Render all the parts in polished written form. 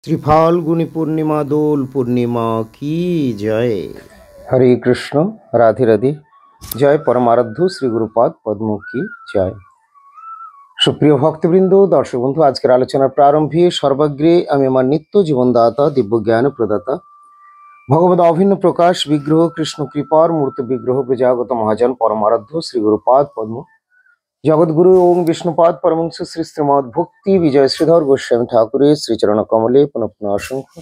श्री फाल्गुनी पूर्णिमा दोल पूर्णिमा की जय। हरे कृष्ण, राधे राधे। जय परमाराध्य श्री गुरुपाद पद्म की जय। সুপ্রিয় ভক্তবৃন্দ, দর্শক বন্ধু, আজকের আলোচনার প্রারম্ভে সর্বাগ্রে আমি আমার নিত্য জীবনদাতা দিব্য জ্ঞান প্রদাতা ভগবত অভিন্ন প্রকাশ বিগ্রহ কৃষ্ণ কৃপার মূর্ত বিগ্রহ প্রজাগত মহাজন পরমারাধ্য শ্রী গুরুপাদ পদ্ম জগৎগুরু ওম বিষ্ণুপাদ পরমহংস শ্রী শ্রীমদ ভক্তি বিজয় শ্রীধর গোস্বামী ঠাকুরের শ্রীচরণ কমলে পুনঃ পুনঃ অসংখ্য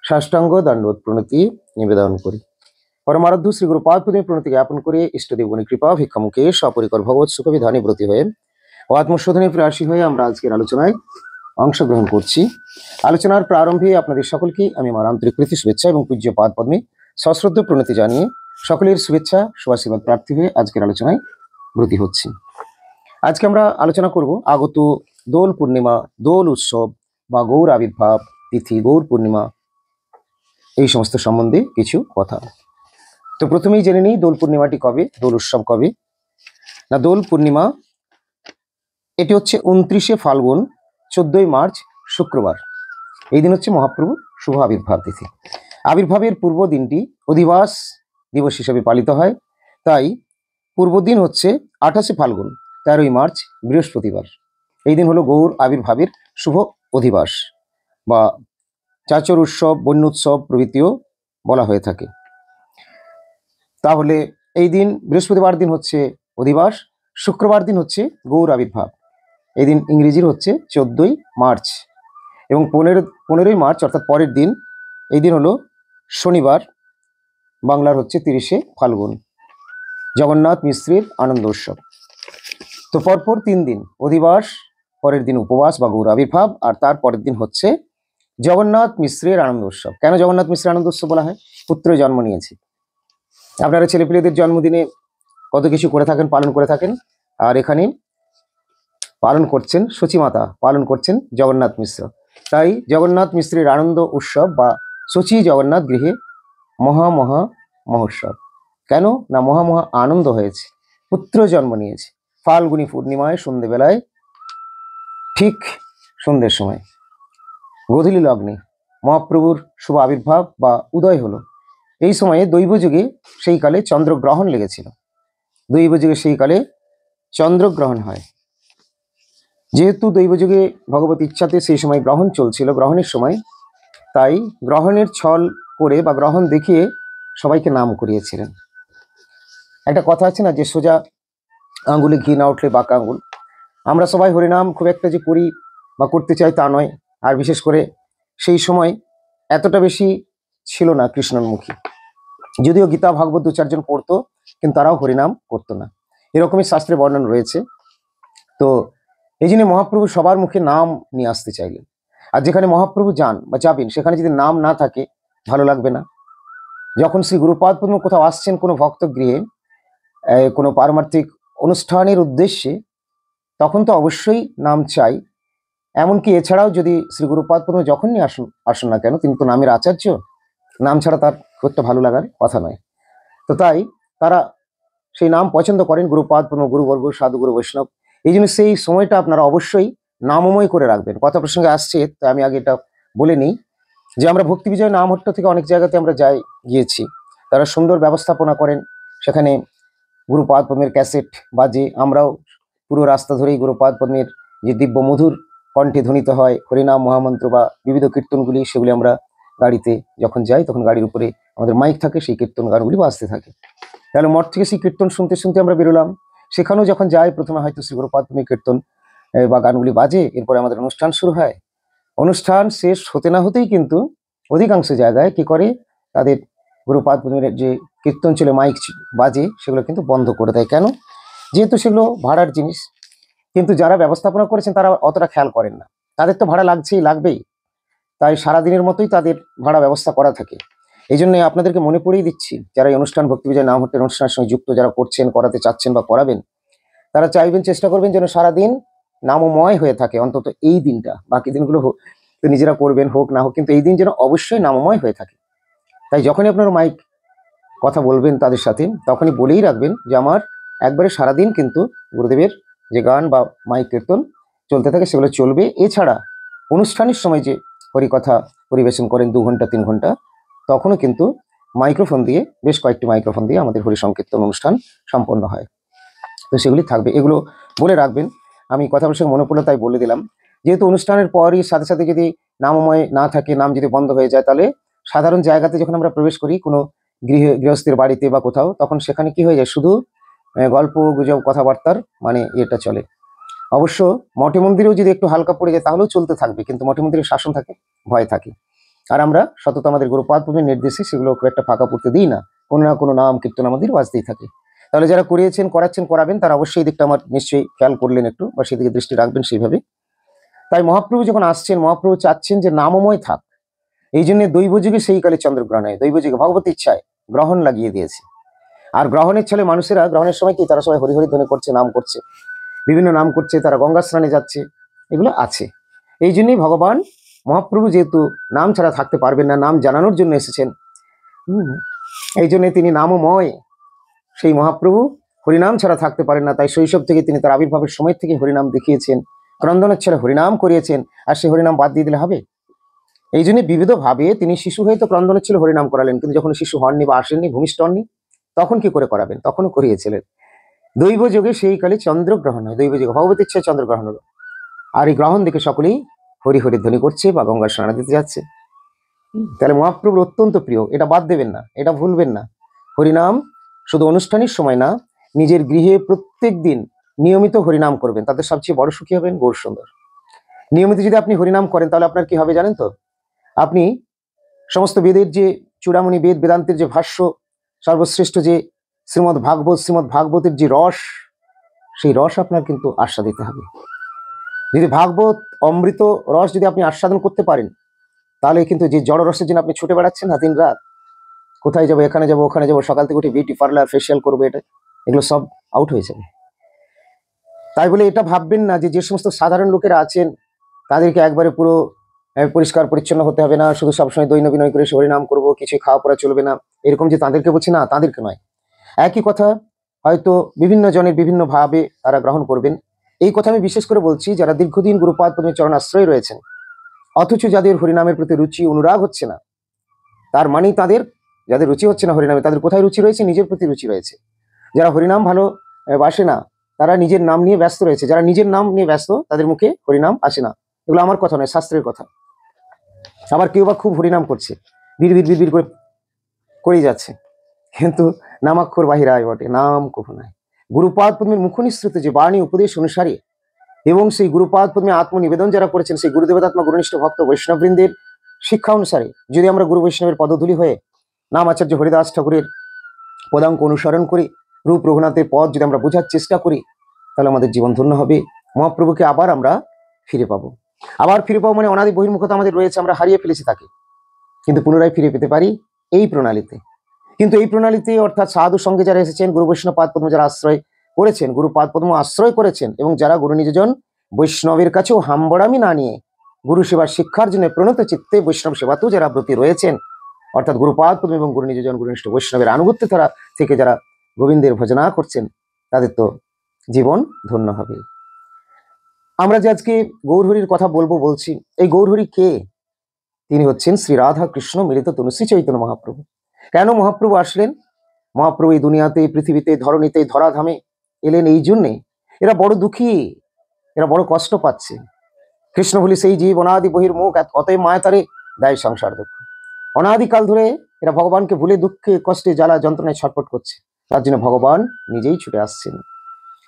সাষ্টাঙ্গ দণ্ডবত প্রণতি নিবেদন করি। পরমারাধ্য শ্রী গুরুপাদ পদ্মে প্রণতি জ্ঞাপন করে ইষ্টদেবনী কৃপা ভিক্ষামুখে সপরিকর ভগবত সুখবিধানে ব্রতী হয়ে ও আত্মশোধনে প্রয়াসী হয়ে আমরা আজকের আলোচনায় অংশগ্রহণ করছি। আলোচনার প্রারম্ভে আপনাদের সকলকে আমি আমার আন্তরিক প্রীতি শুভেচ্ছা এবং পূজ্য পাদ পদ্মে সশ্রদ্ধ প্রণতি জানিয়ে সকলের শুভেচ্ছা সুআশীর্বাদ প্রার্থী হয়ে আজকের আলোচনায় ব্রতী হচ্ছি। আজকে আমরা আলোচনা করব আগত দোল পূর্ণিমা, দোল উৎসব বা গৌর আবির্ভাব তিথি, গৌর পূর্ণিমা, এই সমস্ত সম্বন্ধে কিছু কথা। তো প্রথমেই জেনে নিই দোল পূর্ণিমাটি কবে, দোল উৎসব কবে। না, দোল পূর্ণিমা এটি হচ্ছে 29শে ফাল্গুন, 14ই মার্চ শুক্রবার। এই দিন হচ্ছে মহাপ্রভুর শুভ আবির্ভাব তিথি। আবির্ভাবের পূর্ব দিনটি অধিবাস দিবস হিসেবে পালিত হয়, তাই পূর্ব দিন হচ্ছে 28শে ফাল্গুন, 13ই মার্চ বৃহস্পতিবার। এই দিন হলো গৌর আবির্ভাবের শুভ অধিবাস বা চাচর উৎসব, বন্য উৎসব প্রভৃতিও বলা হয়ে থাকে। তাহলে এই দিন বৃহস্পতিবার দিন হচ্ছে অধিবাস, শুক্রবার দিন হচ্ছে গৌর আবির্ভাব। এই দিন ইংরেজির হচ্ছে 14ই মার্চ এবং 15ই মার্চ অর্থাৎ পরের দিন, এই দিন হলো শনিবার, বাংলার হচ্ছে 30শে ফাল্গুন, জগন্নাথ মিশ্রের আনন্দ উৎসব। তো পরপর 3 দিন অধিবাস, পরের দিন উপবাস বা গৌর আবির্ভাব, আর তার পরের দিন হচ্ছে জগন্নাথ মিশ্রের আনন্দ উৎসব। কেন জগন্নাথ মিশ্রের আনন্দ উৎসব বলা হয়? পুত্র জন্ম নিয়েছে। আপনারা ছেলেপিলেদের জন্মদিনে কত কিছু করে থাকেন, পালন করে থাকেন, আর এখানে পালন করছেন সচিমাতা, পালন করছেন জগন্নাথ মিশ্র। তাই জগন্নাথ মিশ্রের আনন্দ উৎসব বা সচি জগন্নাথ গৃহে মহা মহোৎসব। কেন না, মহা আনন্দ হয়েছে, পুত্র জন্ম নিয়েছে। ফাল্গুনী পূর্ণিমায় সন্ধ্যেবেলায়, ঠিক সন্ধ্যের সময় গোধূলি লগ্নে মহাপ্রভুর শুভ আবির্ভাব বা উদয় হলো। এই সময়ে দৈবযুগে সেই কালে চন্দ্রগ্রহণ লেগেছিল। দৈবযুগে সেই কালে চন্দ্রগ্রহণ হয়। যেহেতু দৈবযুগে ভগবত ইচ্ছাতে সেই সময় গ্রহণ চলছিল, গ্রহণের সময়, তাই গ্রহণের ছল করে বা গ্রহণ দেখিয়ে সবাইকে নাম করিয়েছিলেন। একটা কথা আছে না, যে সোজা আঙ্গুলে ঘি না উঠলে বাঁকা আঙ্গুল। আমরা সবাই হরিনাম খুব একটা যে করি বা করতে চাই তা নয়, আর বিশেষ করে সেই সময় এতটা বেশি ছিল না কৃষ্ণন্মুখী। যদিও গীতা ভাগবত 2-4 জন পড়তো, কিন্তু তারাও হরিনাম করতো না, এরকমই শাস্ত্রে বর্ণন রয়েছে। তো এই জন্য মহাপ্রভু সবার মুখে নাম নিয়ে আসতে চাইলেন। আর যেখানে মহাপ্রভু যান বা যাবেন, সেখানে যদি নাম না থাকে ভালো লাগবে না। যখন শ্রী গুরুপাদ পদ্ম কোথাও আসছেন, কোনো ভক্ত গৃহে কোনো পারমার্থিক অনুষ্ঠানের উদ্দেশ্যে, তখন তো অবশ্যই নাম চাই। এমনকি এছাড়াও যদি শ্রী গুরুপাদ পদ্ম যখনই আসুন না কেন, তিনি তো নামের আচার্য, নাম ছাড়া তার খুব একটা ভালো লাগার কথা নয়। তো তাই তারা সেই নাম পছন্দ করেন, গুরুপাদ পদ্ম, গুরুবর্গ, সাধু, গুরু, বৈষ্ণব। এই জন্য সেই সময়টা আপনারা অবশ্যই নামময় করে রাখবেন। কথা প্রসঙ্গে আসছে, তাই আমি আগে এটা বলে নিই যে আমরা ভক্তি বিজয় নামহট্ট থেকে অনেক জায়গাতে আমরা গিয়েছি। তারা সুন্দর ব্যবস্থাপনা করেন, সেখানে গুরুপাদ পদ্মের ক্যাসেট বাজে। আমরাও পুরো রাস্তা ধরেই গুরুপাদ পদ্মের যে দিব্য মধুর কণ্ঠে ধ্বনিত হয় হরিনাম মহামন্ত্র বা বিবিধ কীর্তনগুলি, সেগুলি আমরা গাড়িতে যখন যাই তখন গাড়ির উপরে আমাদের মাইক থাকে, সেই কীর্তন গানগুলি বাজতে থাকে। তাহলে মঠ থেকে সেই কীর্তন শুনতে শুনতে আমরা বেরোলাম। সেখানেও যখন যাই, প্রথমে হয়তো শ্রী গুরুপাদ পদ্মের কীর্তন বা গানগুলি বাজে, এরপরে আমাদের অনুষ্ঠান শুরু হয়। অনুষ্ঠান শেষ হতে না হতেই কিন্তু অধিকাংশ জায়গায় কি করে, তাদের গুরুপাদ পদ্মের যে কীর্তন চলে, মাইক বাজে, সেগুলো কিন্তু বন্ধ করে দেয়। কেন? যেহেতু সেগুলো ভাড়ার জিনিস। কিন্তু যারা ব্যবস্থাপনা করেছেন তারা অতটা খেয়াল করেন না, তাদের তো ভাড়া লাগবেই, তাই সারাদিনের মতোই তাদের ভাড়া ব্যবস্থা করা থাকে। এই জন্য আপনাদেরকে মনে পড়িয়ে দিচ্ছি, যারা এই অনুষ্ঠান ভক্তি বিজয় নামহট্টের অনুষ্ঠানের সঙ্গে যুক্ত, যারা করছেন, করাতে চাচ্ছেন বা করাবেন, তারা চাইবেন, চেষ্টা করবেন যেন সারাদিন নামময় হয়ে থাকে, অন্তত এই দিনটা। বাকি দিনগুলো তো নিজেরা করবেন, হোক না হোক, কিন্তু এই দিন যেন অবশ্যই নামময় হয়ে থাকে। তাই যখনই আপনার মাইক কথা বলবেন তাদের সাথে, তখনই বলেই রাখবেন যে আমার একবারে সারাদিন কিন্তু গুরুদেবের যে গান বা মাইক কীর্তন চলতে থাকে সেগুলো চলবে। এছাড়া অনুষ্ঠানের সময় যে হরিকথা পরিবেশন করেন 2 ঘন্টা 3 ঘন্টা, তখনও কিন্তু মাইক্রোফোন দিয়ে, বেশ কয়েকটি মাইক্রোফোন দিয়ে আমাদের হরি সংকীর্তন অনুষ্ঠান সম্পন্ন হয়। তো সেগুলি থাকবে, এগুলো বলে রাখবেন। আমি কথা প্রসঙ্গে মনে পড়লো তাই বলে দিলাম। যেহেতু অনুষ্ঠানের পরই সাথে সাথে যদি নামময় না থাকে, নাম যদি বন্ধ হয়ে যায়, তাহলে সাধারণ জায়গাতে যখন আমরা প্রবেশ করি কোনো গৃহস্থের বাড়িতে বা কোথাও, তখন সেখানে কি হয়ে যায়, শুধু গল্প গুজব কথাবার্তার মানে এটা চলে। অবশ্য মঠে মন্দিরেও যদি একটু হালকা পড়ে যায় তাহলেও চলতে থাকবে, কিন্তু মঠে মন্দিরের শাসন থাকে, ভয় থাকে। আর আমরা সতত আমাদের গুরুপাদ পূর্বের নির্দেশে সেগুলো খুব একটা ফাঁকা পড়তে দিই না, কোনো না কোনো নাম কীর্তন আমাদের বাজতেই থাকে। তাহলে যারা করিয়েছেন, করাচ্ছেন, করাবেন, তারা অবশ্যই এই দিকটা আমার নিশ্চয়ই খেয়াল করলেন একটু, বা সেদিকে দৃষ্টি রাখবেন সেইভাবে। তাই মহাপ্রভু যখন আসছেন, মহাপ্রভু চাচ্ছেন যে নামময় থাক, এই জন্য দৈবযুগে সেই কালে চন্দ্রগ্রহণে, দৈবযুগে ভগবতী ইচ্ছায় গ্রহণ লাগিয়ে দিয়েছে। আর গ্রহণের ছলে মানুষেরা গ্রহণের সময় কি তারা সবাই হরি হরি ধ্বনি করছে, নাম করছে, বিভিন্ন নাম করছে, তারা গঙ্গা স্নানে যাচ্ছে, এগুলো আছে। এই জন্যই ভগবান মহাপ্রভু যেহেতু নাম ছাড়া থাকতে পারবেন না, নাম জানানোর জন্য এসেছেন, এই জন্য তিনি নামময়। সেই মহাপ্রভু হরিনাম ছাড়া থাকতে পারেন না, তাই শৈশব থেকে তিনি তার আবির্ভাবের সময় থেকে হরিনাম দেখিয়েছেন, ক্রন্দনের ছেলে হরিনাম করিয়েছেন। আর সেই হরিনাম বাদ দিয়ে দিলে হবে? এই জন্য বিবিধভাবে তিনি শিশু হয়ে তো ক্রন্দনের ছেলে হরিনাম করালেন, কিন্তু যখন শিশু হননি বা আসেননি, ভূমিষ্ঠ হননি, তখন কি করে করাবেন? তখনও করিয়েছিলেন। দৈব যুগে সেই কালে চন্দ্রগ্রহণ হয়, দৈব যুগে ভগবতী ইচ্ছায় চন্দ্রগ্রহণ হলো। আর এই গ্রহণ দেখে সকলেই হরি হরি ধ্বনি করছে বা গঙ্গার স্নান দিতে যাচ্ছে। তাহলে মহাপ্রভুর অত্যন্ত প্রিয়, এটা বাদ দেবেন না, এটা ভুলবেন না। হরিনাম শুধু অনুষ্ঠানের সময় না, নিজের গৃহে প্রত্যেক দিন নিয়মিত হরিনাম করবেন, তাতে সবচেয়ে বড় সুখী হবেন গৌর সুন্দর। নিয়মিত যদি আপনি হরিনাম করেন, তাহলে আপনার কি হবে জানেন তো? আপনি সমস্ত বেদের যে চূড়ামণি, বেদ বেদান্তের যে ভাষ্য, সর্বশ্রেষ্ঠ যে শ্রীমদ্ ভাগবতের যে রস, সেই রস আপনার কিন্তু আস্বাদিতে হবে। যদি ভাগবত অমৃত রস যদি আপনি আস্বাদন করতে পারেন, তাহলে কিন্তু যে জড় রসের জন্য আপনি ছুটে বেড়াচ্ছেন না দিন রাত, কোথায় যাবো, এখানে যাবো, ওখানে যাবো, সকাল থেকে উঠে বিউটি পার্লার, ফেসিয়াল করবো, এগুলো সব আউট হয়ে যাবে। তাই বলে এটা ভাববেন না যে যে সমস্ত সাধারণ লোকেরা আছেন তাদেরকে একবারে পুরো পরিষ্কার পরিচ্ছন্ন হতে হবে না, শুধু সবসময় দৈন বিনয় করে হরিনাম করবো, কিছু খাওয়া পড়া চলবে না, এরকম যে তাদেরকে বলছি না, তাদেরকে নয়। একই কথা হয়তো বিভিন্ন জনের বিভিন্ন ভাবে তারা গ্রহণ করবেন। এই কথা আমি বিশেষ করে বলছি যারা দীর্ঘদিন গুরুপাদ পদ্মের চরণ আশ্রয় রয়েছেন, অথচ যাদের হরিনামের প্রতি রুচি অনুরাগ হচ্ছে না, তার মানেই তাদের, যাদের রুচি হচ্ছে না হরিনামে, তাদের কোথায় রুচি রয়েছে? নিজের প্রতি রুচি রয়েছে। যারা হরিনাম ভালো বাসে না, তারা নিজের নাম নিয়ে ব্যস্ত রয়েছে। যারা নিজের নাম নিয়ে ব্যস্ত, তাদের মুখে হরিনাম আসে না। এগুলো আমার কথা নয়, শাস্ত্রের কথা। আবার কেউ বা খুব হরিনাম করছে, বিড় বিড় বিড় বিড় করে করেই যাচ্ছে, কিন্তু নামাক্ষর বাহির আয় বটে, নাম কভু নাই। গুরুপাদ পদ্মের মুখনিসৃত যে বাণী উপদেশ অনুসারে এবং সেই গুরুপাদ পদ্মে আত্মনিবেদন যারা করেছেন, সেই গুরুদেবতাত্মা গুরুনিষ্ঠ ভক্ত বৈষ্ণববৃন্দের শিক্ষা অনুসারে যদি আমরা গুরু বৈষ্ণবের পদধূলি হয়ে নাম আচার্য হরিদাস ঠাকুরের পদাঙ্ক অনুসরণ করি, রূপ রঘুনাথের পদ যদি আমরা বোঝার চেষ্টা করি, তাহলে আমাদের জীবন ধন্য হবে। মহাপ্রভুকে আবার আমরা ফিরে পাবো। আবার ফিরে পাবো মানে অনাদি বহির্মুখতা আমাদের রয়েছে, আমরা হারিয়ে ফেলেছি তাকে, কিন্তু পুনরায় ফিরে পেতে পারি এই প্রণালীতে। কিন্তু এই প্রণালীতে অর্থাৎ সাধু সঙ্গে যারা এসেছেন, গুরু বৈষ্ণব পাদ পদ্ম যারা আশ্রয় করেছেন, গুরু পাদ পদ্ম আশ্রয় করেছেন, এবং যারা গুরু নিজজন বৈষ্ণবের কাছেও হাম্বড়ামি না নিয়ে গুরু সেবার শিক্ষার জন্য প্রণত চিত্তে বৈষ্ণব সেবাতেও যারা ব্রতী রয়েছেন, অর্থাৎ গুরুপাদ পদ্ম এবং গুরু নিজজন গুরুনিষ্ঠ বৈষ্ণবের আনুগত্য তারা থেকে যারা গোবিন্দের ভজনা করছেন, তাদের তো জীবন ধন্য হবে। আমরা যে আজকে গৌরহরির কথা বলছি, এই গৌরহরি কে? তিনি হচ্ছেন শ্রী রাধা কৃষ্ণ মিলিত তনু শ্রী চৈতন্য মহাপ্রভু। কেন মহাপ্রভু আসলেন? মহাপ্রভু এই দুনিয়াতে, পৃথিবীতে, ধরণীতে, ধরাধামে এলেন এই জন্যে এরা বড় দুঃখী, এরা বড় কষ্ট পাচ্ছে। কৃষ্ণ বলি সেই জীব অনাদি বহির্মুখ, অতএব মায়া তারে দায় সংসার দুঃখ। অনাদিকাল ধরে এরা ভগবানকে ভুলে দুঃখে কষ্টে জ্বালা যন্ত্রণায় ছটফট করছে, তার জন্য ভগবান নিজেই ছুটে আসছেন।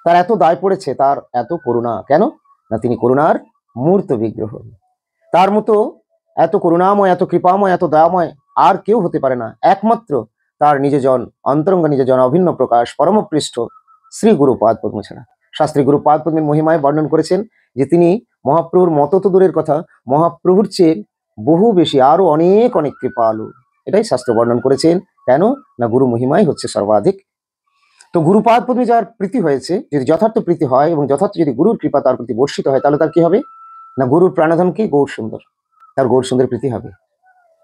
তার এত দায় পড়েছে, তার এত করুণা। কেন না, তিনি করুণার মূর্ত বিগ্রহ। তার মতো এত করুণাময়, এত কৃপাময়, এত দয়াময় আর কেউ হতে পারে না, একমাত্র তার নিজজন, অন্তরঙ্গ নিজজন, অভিন্ন প্রকাশ, পরমপৃষ্ঠ শ্রী গুরুপাদ পদ্ম ছাড়া। শাস্ত্রী গুরুপাদ পদ্মের মহিমায় বর্ণন করেছেন যে তিনি মহাপ্রভুর মতো তো দূরের কথা, মহাপ্রভুর চেয়ে বহু বেশি, আরো অনেক অনেক কৃপালু। এটাই শাস্ত্র বর্ণন করেছেন। কেন না, গুরু মহিমাই হচ্ছে সর্বাধিক। তো গুরুপাদ পদ্মে যার প্রীতি হয়েছে, যদি যথার্থ প্রীতি হয় এবং যথার্থ যদি গুরুর কৃপা তার প্রতি বর্ষিত হয়, তাহলে তার কি হবে না, গুরুর প্রাণধন কি? গৌর সুন্দর। তার গৌর সুন্দর প্রীতি হবে।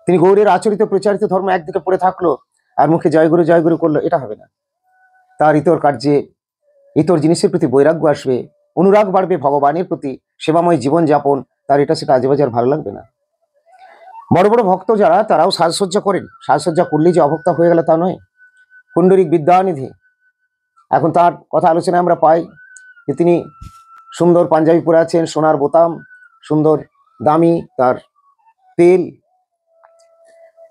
তিনি গৌরের আচরিত প্রচারিত ধর্ম একদিকে পড়ে থাকলো আর মুখে জয় গুরু করলো, এটা হবে না। তার ইতর কার্যে, ইতর জিনিসের প্রতি বৈরাগ্য আসবে, অনুরাগ বাড়বে ভগবানের প্রতি, সেবাময় জীবন যাপন, তার এটা সেটা আজে বাজে আর ভালো লাগবে না। বড় বড় ভক্ত যারা তারাও সাজসজ্জা করেন, সাজসজ্জা করলেই যে অভক্তা হয়ে গেল তা নয়। পুণ্ডরিক বিদ্যানিধি, এখন তার কথা আলোচনায় আমরা পাই যে তিনি সুন্দর পাঞ্জাবি পরে আছেন, সোনার বোতাম, সুন্দর দামি তার তেল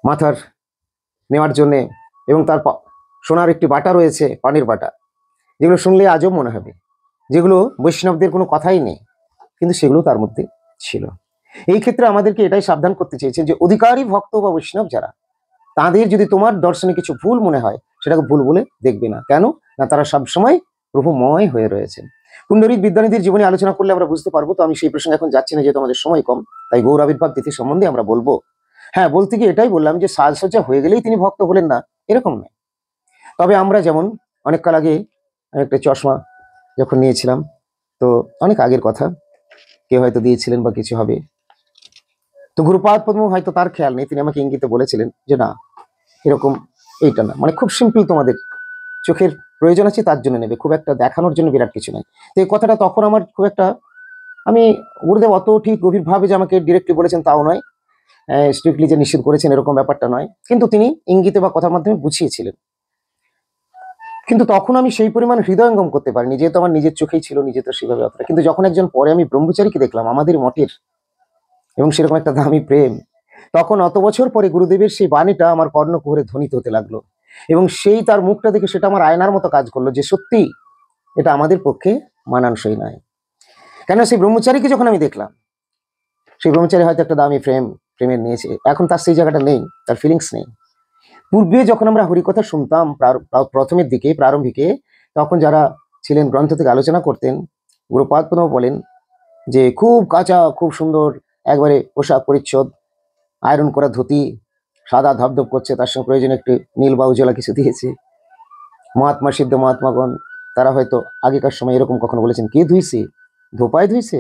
মাথার নেওয়ার জন্যে, এবং তার সোনার একটি বাটা রয়েছে, পানির বাটা, যেগুলো শুনলে আজব মনে হবে, যেগুলো বৈষ্ণবদের কোনো কথাই নেই, কিন্তু সেগুলো তার মধ্যে ছিল। এই ক্ষেত্রে আমাদেরকে এটাই সাবধান করতে চেয়েছেন যে অধিকারী ভক্ত বা বৈষ্ণব যারা, তাদের যদি তোমার দর্শনে কিছু ভুল মনে হয় সেটাকে ভুল বলে দেখবে না। কেন না, তারা সবসময় প্রভুময় হয়ে রয়েছেন। পুণ্ডরিক বিদ্যানিধির জীবনী আলোচনা করলে আমরা বুঝতে পারবো, তো আমি সেই প্রসঙ্গে এখন যাচ্ছি না, যেহেতু আমাদের সময় কম, তাই গৌর আবির্ভাব তিথি সম্বন্ধে আমরা বলবো। হ্যাঁ, বলতে গিয়ে এটাই বললাম যে সাজসজ্জা হয়ে গেলেই তিনি ভক্ত হলেন না, এরকম নয়। তবে আমরা যেমন অনেককাল আগে একটা চশমা যখন নিয়েছিলাম, তো অনেক আগের কথা, কেউ হয়তো দিয়েছিলেন বা কিছু হবে, তো গুরুপাদ পদ্ম হয়তো তার খেয়াল নেই, তিনি আমাকে ইঙ্গিতে বলেছিলেন যে না, এরকম এইটা না, মানে খুব সিম্পল, তোমাদের চোখের প্রয়োজন আছে তার জন্য নেবে, খুব একটা দেখানোর জন্য বিরাট কিছু নাই। তো এই কথাটা তখন আমার খুব একটা, আমি গুরুদেব অত ঠিক গভীরভাবে যে আমাকে ডিরেক্টলি বলেছেন তাও নয়, স্ট্রিক্টলি যে নিষেধ করেছেন এরকম ব্যাপারটা নয়, কিন্তু তিনি ইঙ্গিতে বা কথার মাধ্যমে বুঝিয়েছিলেন। কিন্তু তখন আমি সেই পরিমাণ হৃদয়ঙ্গম করতে পারিনি, যেহেতু আমার নিজের চোখেই ছিল, নিজে তো সেভাবে অতটা। কিন্তু যখন একজন পরে আমি ব্রহ্মচারীকে দেখলাম আমাদের মঠের, এবং সেরকম একটা দামি প্রেম, তখন অত বছর পরে গুরুদেবের সেই বাণীটা আমার কর্ণকুহরে ধ্বনিত হতে লাগলো, এবং সেই তার মুখটা দেখে সেটা আমার আয়নার মতো কাজ করলো যে সত্যি এটা আমাদের পক্ষে মানানসই নয়। কেন, সেই ব্রহ্মচারীকে যখন আমি দেখলাম, সেই ব্রহ্মচারী হয়তো একটা দামি প্রেমের নিয়েছে, এখন তার সেই জায়গাটা নেই, তার ফিলিংস নেই। পূর্বে যখন আমরা হরিকথা শুনতাম প্রথমের দিকে, প্রারম্ভিকে, তখন যারা ছিলেন গ্রন্থ থেকে আলোচনা করতেন, গুরুপাদ পদ্ম বলেন যে খুব কাঁচা, খুব সুন্দর একবারে পোশাক পরিচ্ছদ, আয়রন করা ধুতি, সাদা ধপধপ করছে, তার সঙ্গে প্রয়োজনে একটু নীল বা উজ্জ্বলা কিছু দিয়েছে। মহাত্মা সিদ্ধ মহাত্মাগণ তারা হয়তো আগেকার সময় এরকম কখনো বলেছেন, কে ধুইছে, ধোপায় ধুইছে,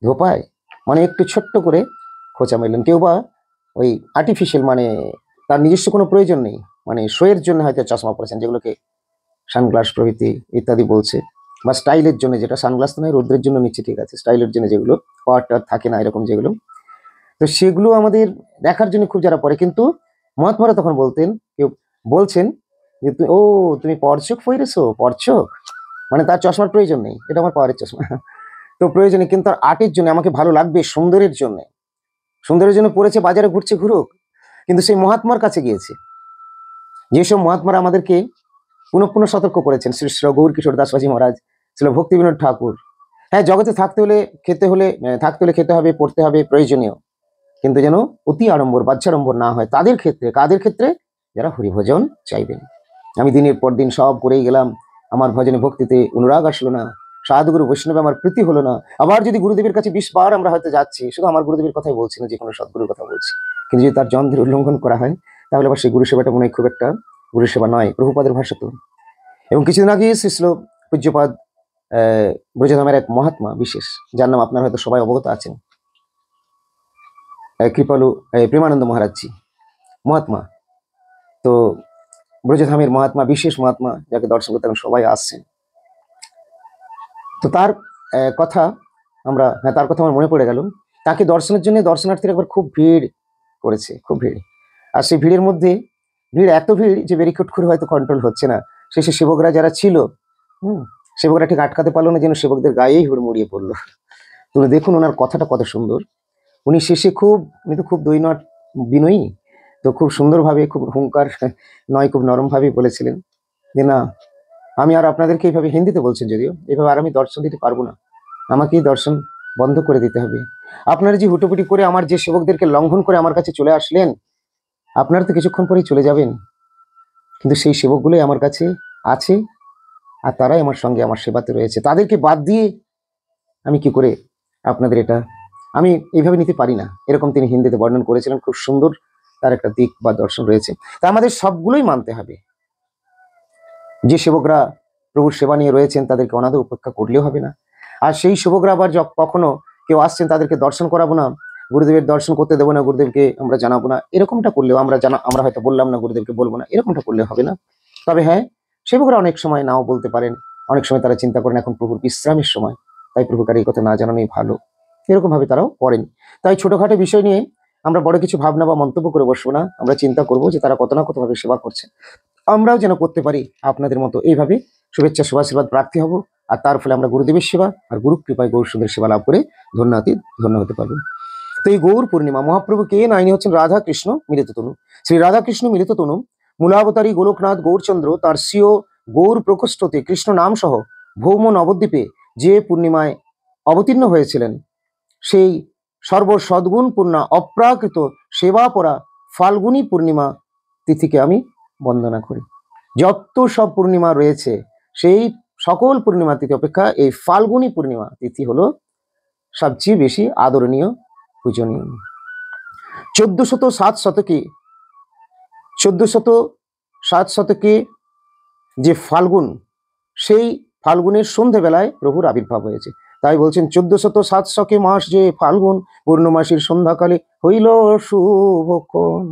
ধোপায় মানে একটু ছোট্ট করে খোঁচা মারলেন। কেউ বা ওই আর্টিফিশিয়াল, মানে তার নিজস্ব কোনো প্রয়োজন নেই, মানে শোয়ের জন্য হয়তো চশমা পরেছেন, যেগুলোকে সানগ্লাস প্রভৃতি ইত্যাদি বলছে, বা স্টাইলের জন্য, যেটা সানগ্লাস তো নয়, রৌদ্রের জন্য নিচ্ছে, ঠিক আছে, স্টাইলের জন্য যেগুলো পাওয়ারটা থাকে না এরকম যেগুলো, তো সেগুলো আমাদের দেখার জন্য খুব যারা পড়ে। কিন্তু মহাত্মারা তখন বলতেন, কেউ বলছেন যে তুমি পরচোখ পরেছো, পরচোখ, মানে তার চশমার প্রয়োজন নেই, এটা আমার পাওয়ারের চশমা, তো প্রয়োজনে, কিন্তু তার আর্টের জন্য, আমাকে ভালো লাগবে সুন্দরের জন্য, সুন্দরের জন্য পড়েছে, বাজারে ঘুরছে ঘুরুক, কিন্তু সেই মহাত্মার কাছে গিয়েছে। যেসব মহাত্মারা আমাদেরকে পুনঃ পুনঃ সতর্ক করেছেন, শ্রী শ্রী গৌর কিশোর দাসবাজি মহারাজ, ছিল ভক্তি বিনোদ ঠাকুর, হ্যাঁ, জগতে থাকতে হলে খেতে হবে, পড়তে হবে, প্রয়োজনীয়, কিন্তু যেন অতি আড়ম্বর বাহ্যাড়ম্বর না হয়। তাদের ক্ষেত্রে, কাদের ক্ষেত্রে, যারা হরিভজন চাইবেন। আমি দিনের পর দিন সব করেই গেলাম, আমার ভজনে ভক্তিতে অনুরাগ আসলো না, সাধুগুরু বৈষ্ণবে আমার প্রীতি হলো না। আবার যদি গুরুদেবের কাছে 20 বার আমরা হয়তো যাচ্ছি, শুধু আমার গুরুদেবের কথাই বলছি না, যে কোনো সদ্গুরুর কথা বলছি, কিন্তু যদি তার যন্ত্রের উল্লঙ্ঘন করা হয়, তাহলে আবার সেই গুরু সেবাটা মনে হয় খুব একটা গুরু সেবা নয়, প্রভুপাদের ভাষা তো। এবং কিছুদিন আগে শিষ্য পূজ্যপাদ ব্রজধামের এক মহাত্মা বিশেষ, যার নাম আপনারা হয়তো সবাই অবগত আছেন, কৃপালু প্রেমানন্দ মহারাজজি মহাত্মা, তো ব্রজধামের মহাত্মা, বিশেষ মহাত্মা, যাকে দর্শন করতে এখন সবাই আসছেন। তো তার কথা তার কথা আমার মনে পড়ে গেল। তাকে দর্শনের জন্য দর্শনার্থীরা একবার খুব ভিড় করেছে, খুব ভিড়। আর সেই ভিড়ের মধ্যে, এত ভিড় যে ব্যারিকেড করে হয়তো কন্ট্রোল হচ্ছে না, শেষে সেবকরা যারা ছিল, সেবকরা ঠিক আটকাতে পারলো না, যেন সেবকদের গায়েই হুড়মুড়িয়ে পড়লো। তুমি দেখুন ওনার কথাটা কত সুন্দর। উনি শেষে উনি তো খুব দৈনত বিনয়ী, তো খুব সুন্দরভাবে, খুব হুঙ্কার নয়, খুব নরমভাবেই বলেছিলেন যে না, আমি আর আপনাদেরকে এইভাবে, হিন্দিতে বলছেন যদিও, এইভাবে আর আমি দর্শন দিতে পারবো না, আমাকেই দর্শন বন্ধ করে দিতে হবে। আপনারা যে হুটোপুটি করে আমার যে সেবকদেরকে লঙ্ঘন করে আমার কাছে চলে আসলেন, আপনারা তো কিছুক্ষণ পরেই চলে যাবেন, কিন্তু সেই সেবকগুলোই আমার কাছে আছে, আর তারাই আমার সঙ্গে আমার সেবাতে রয়েছে, তাদেরকে বাদ দিয়ে আমি কি করে আপনাদের এটা, আমি এইভাবে নিতে পারি না, এরকম তিনি হিন্দিতে বর্ণন করেছিলেন। খুব সুন্দর তার একটা দিক বা দর্শন রয়েছে। তা আমাদের সবগুলোই মানতে হবে। যে সেবকরা প্রভুর সেবা নিয়ে রয়েছেন তাদেরকে অনাদর উপেক্ষা করলেও হবে না। আর সেই সেবকরা আবার কখনো কেউ আসছেন তাদেরকে দর্শন করাবো না, গুরুদেবের দর্শন করতে দেবো না, গুরুদেবকে আমরা জানাবো না, এরকমটা করলেও আমরা হয়তো বললাম না, গুরুদেবকে বলবো না, এরকমটা করলে হবে না। তবে হ্যাঁ, সেবকরা অনেক সময় নাও বলতে পারেন, অনেক সময় তারা চিন্তা করেন এখন প্রভুর বিশ্রামের সময়, তাই প্রভুকার এই কথা না জানানোই ভালো, এরকম ভাবে তারাও করেন। তাই ছোটখাটো বিষয় নিয়ে আমরা বড় কিছু ভাবনা বা মন্তব্য করে বসবো না, আমরা চিন্তা করব যে তারা কত না কতভাবে সেবা করছে, আমরাও যেন করতে পারি আপনাদের মতো এইভাবে শুভেচ্ছা শুভাশীর্বাদ প্রার্থী হব। আর তার ফলে আমরা গুরুদেবের সেবা আর গুরু কৃপায় গৌর সুন্দর সেবা লাভ করে ধন্য হতে পারবো। তো এই গৌর পূর্ণিমা মহাপ্রভু কে না, ইনি হচ্ছেন রাধা কৃষ্ণ মিলিত তনু। শ্রী রাধা কৃষ্ণ মিলিত তনু মূলাবতারী গোলকনাথ গৌরচন্দ্র তার স্বীয় গৌর প্রকোষ্ঠতে কৃষ্ণ নাম সহ ভৌম নবদ্বীপে যে পূর্ণিমায় অবতীর্ণ হয়েছিলেন, সেই সর্বসদ্গুণ পূর্ণা অপ্রাকৃত সেবাপরা ফাল্গুনী পূর্ণিমা তিথিকে আমি বন্দনা করি। যত সব পূর্ণিমা রয়েছে সেই সকল পূর্ণিমা তিথি অপেক্ষা এই ফাল্গুনী পূর্ণিমা তিথি হলো সবচেয়ে বেশি আদরণীয়, পূজনীয়। 1407 শতকে যে ফাল্গুন, সেই ফাল্গুনের সন্ধ্যেবেলায় প্রভুর আবির্ভাব হয়েছে। তাই বলছেন 1407 মাস যে ফাল্গুন, পূর্ণমাসীর সন্ধ্যাকালে হইল শুভক্ষণ।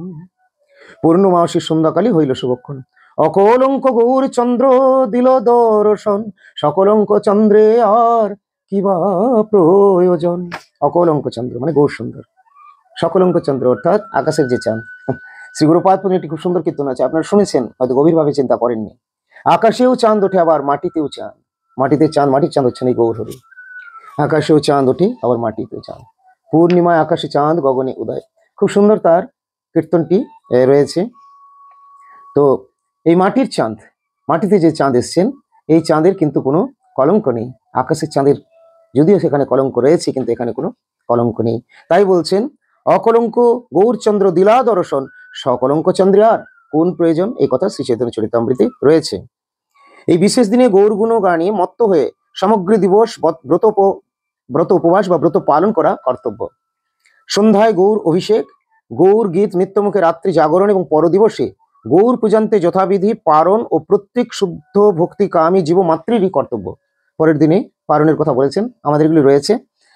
পূর্ণমাসীর সন্ধ্যাকালে হইল শুভক্ষণ। অকলঙ্ক গৌর চন্দ্র দিল দর্শন, সকলঙ্ক চন্দ্রে আর কিবা প্রয়োজন। অকলঙ্ক চন্দ্র মানে গৌর সুন্দর, সকলঙ্ক চন্দ্র অর্থাৎ আকাশের যে চাঁদ। শ্রী গুরুপাদ পূর্ণিমার একটি খুব সুন্দর কীর্তন আছে, আপনারা শুনেছেন, হয়তো গভীরভাবে চিন্তা করেননি। আকাশেও চাঁদ ওঠে আবার মাটিতেও চাঁদ, মাটিতে চাঁদ, মাটির চাঁদ হচ্ছে না গৌর হরি। আকাশেও চাঁদ ওঠে আবার মাটিতেও চাঁদ, পূর্ণিমায় আকাশে চাঁদ গগনে উদয়। খুব সুন্দর তার কীর্তনটি রয়েছে। তো এই মাটির চাঁদ, মাটিতে যে চাঁদ এসছেন, এই চাঁদের কিন্তু কোনো কলঙ্ক নেই। আকাশের চাঁদের যদিও সেখানে কলঙ্ক রয়েছে, কিন্তু এখানে কোনো কলঙ্ক নেই। তাই বলছেন অকলঙ্ক গৌরচন্দ্র দিলা দর্শন, সকলঙ্ক চন্দ্রে আর কোন প্রয়োজন, এই কথা শ্রী চৈতন্য চরিতামৃতে রয়েছে। এই বিশেষ দিনে গৌর গুণ গানে মত্ত হয়ে সমগ্র দিবস ব্রত উপবাস বা ব্রত পালন করা কর্তব্য। সন্ধ্যায় গৌর অভিষেক, গৌর গীত নিত্যমুখে রাত্রি জাগরণ এবং পরদিবসে গৌর পূজান্তে যথাবিধি পারণ ও প্রত্যেক শুদ্ধ ভক্তি কামী জীব মাতৃরই কর্তব্য। পরের দিনে পারণের কথা বলেছেন, আমাদের এগুলি রয়েছে।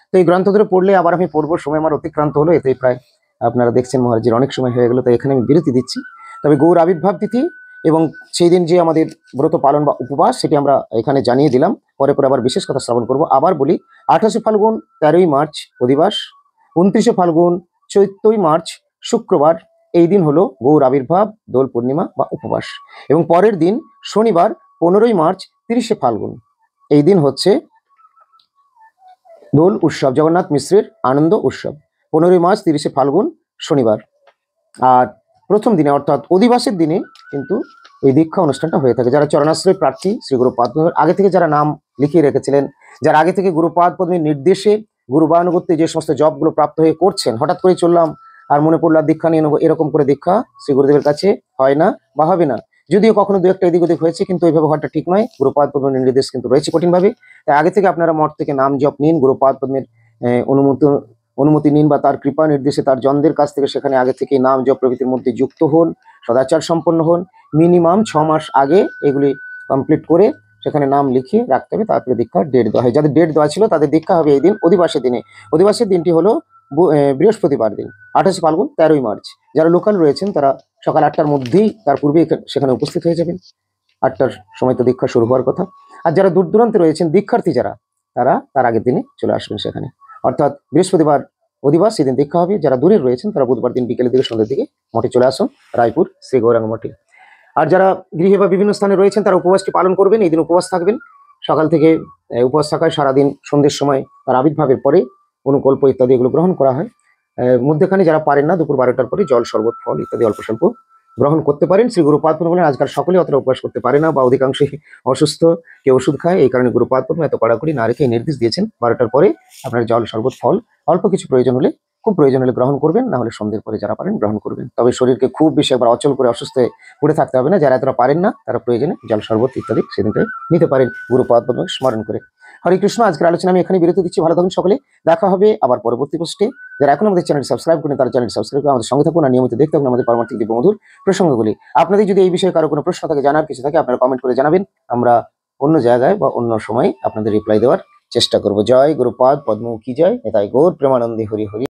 তো এই গ্রন্থ ধরে পড়লে আবার আমি পড়বো, সময় আমার অতিক্রান্ত হলো, এতেই প্রায় আপনারা দেখছেন মহারাজের অনেক সময় হয়ে গেল, তো এখানে আমি বিরতি দিচ্ছি। তবে গৌর আবির্ভাব তিথি এবং সেই দিন যে আমাদের ব্রত পালন বা উপবাস, সেটি আমরা এখানে জানিয়ে দিলাম। পরে পরে আবার বিশেষ কথা শ্রবণ করবো। আবার বলি, 28শে ফাল্গুন 13ই মার্চ অধিবাস, 29শে ফাল্গুন 14ই মার্চ শুক্রবার, এই দিন হলো গৌর আবির্ভাব দোল পূর্ণিমা বা উপবাস। এবং পরের দিন শনিবার 15ই মার্চ 30শে ফাল্গুন, এই দিন হচ্ছে দোল উৎসব, জগন্নাথ মিশ্রের আনন্দ উৎসব। 15ই মার্চ 30শে ফাল্গুন শনিবার। আর প্রথম দিনে অর্থাৎ অধিবাসের দিনে কিন্তু এই দীক্ষা অনুষ্ঠানটা হয়ে থাকে। যারা চরণাশ্রয় প্রার্থী শ্রী গুরুপাদ আগে থেকে যারা নাম লিখিয়ে রেখেছিলেন, যারা আগে থেকে গুরুপাদ পদ্মের নির্দেশে গুরুবানুগত্যে যে সমস্ত জবগুলো প্রাপ্ত হয়ে করছেন, হঠাৎ করে চললাম আর মনে পড়লো দীক্ষা নিয়ে নেবো, এরকম করে দীক্ষা শ্রী গুরুদেবের কাছে হয় না বা হবে না। যদিও কখনো দু একটা এদিক ওদিক হয়েছে, কিন্তু ওইভাবে হওয়াটা ঠিক নয়। গুরুপাদ পদ্মের নির্দেশ কিন্তু রয়েছে কঠিনভাবে। তাই আগে থেকে আপনারা মঠ থেকে নাম জপ নিন, গুরুপাদ পদ্মের অনুমতি নিন বা তার কৃপা নির্দেশে তার জনদের কাছ থেকে সেখানে আগে থেকে নাম জপ প্রভৃতির মধ্যে যুক্ত হন, সদাচার সম্পন্ন হন। মিনিমাম 6 মাস আগে এগুলি কমপ্লিট করে সেখানে নাম লিখিয়ে রাখতে হবে, তারপরে দীক্ষার ডেট দেওয়া হয়। যাদের ডেট দেওয়া ছিল তাদের দীক্ষা হবে এই দিন অধিবাসের দিনে। অধিবাসের দিনটি হলো বৃহস্পতিবার দিন, 28শে ফাল্গুন 13ই মার্চ। যারা লোকাল রয়েছেন তারা সকাল 8টার মধ্যেই, তার পূর্বে সেখানে উপস্থিত হয়ে যাবেন। 8টার সময় তো দীক্ষা শুরু হওয়ার কথা। আর যারা দূর দূরান্তে রয়েছেন দীক্ষার্থী যারা, তারা তার আগের দিনে চলে আসবেন সেখানে। অর্থাৎ বৃহস্পতিবার অধিবাস, সেদিন দীক্ষা হবে। যারা দূরে রয়েছেন তারা বুধবার দিন বিকেলের দিকে সন্ধ্যের দিকে মঠে চলে আসুন, রায়পুর শ্রী গৌরাঙ্গ মঠে। আর যারা গৃহে বা বিভিন্ন স্থানে রয়েছেন তারা উপবাসটি পালন করবেন, এই দিন উপবাস থাকবেন। সকাল থেকে উপবাস থাকায় সারাদিন সন্ধ্যের সময় তার আবির্ভাবের পরে অনুকল্প ইত্যাদি এগুলো গ্রহণ করা হয়। মধ্যখানে যারা পারেন না, দুপুর 12টার পরে জল শরবত ফল ইত্যাদি অল্প স্বল্প গ্রহণ করতে পারেন। শ্রী গুরুপাদ পদ্ম বলেন আজকাল সকলে অতটা উপবাস করতে পারে না বা অধিকাংশই অসুস্থ, কেউ ওষুধ খায়, এই কারণে গুরুপাদ পদ্ম এত কড়াকড়ি না রেখে নির্দেশ দিয়েছেন 12টার পরে আপনার জল শরবত ফল অল্প কিছু প্রয়োজন হলে, খুব প্রয়োজন হলে গ্রহণ করবেন, না হলে সন্ধ্যের পরে যারা পারেন গ্রহণ করবেন। তবে শরীরকে খুব বেশি একবার অচল করে অসুস্থ হয়ে পড়ে থাকতে হবে না। যারা এতটা পারেন না তারা প্রয়োজনে জল শরবত ইত্যাদি সেদিনটাই নিতে পারেন গুরুপাদ পদ্ম স্মরণ করে। হরে কৃষ্ণ। আজকের আলোচনা আমি এখানে বিরতি দিচ্ছি। ভালো থাকুন সকলে, দেখা হবে আবার পরবর্তী পোস্টে। যারা এখন আমাদের চ্যানেল সাবস্ক্রাইব করেন তারা চ্যানেল সাবস্ক্রাইব করে আমাদের সঙ্গে থাকুন আর নিয়মিত দেখতে থাকুন আমাদের পারমার্থিক দিব্যমধুর প্রসঙ্গগুলি। আপনাদের যদি এই বিষয়ে কারো কোনো প্রশ্ন থাকে, জানার কিছু থাকে, আপনারা কমেন্ট করে জানাবেন। আমরা অন্য জায়গায় বা অন্য সময় আপনাদের রিপ্লাই দেওয়ার চেষ্টা করব। জয় গুরুপাদ পদ্ম কি জয়, নেতাই গৌর প্রেমানন্দে হরি হরি।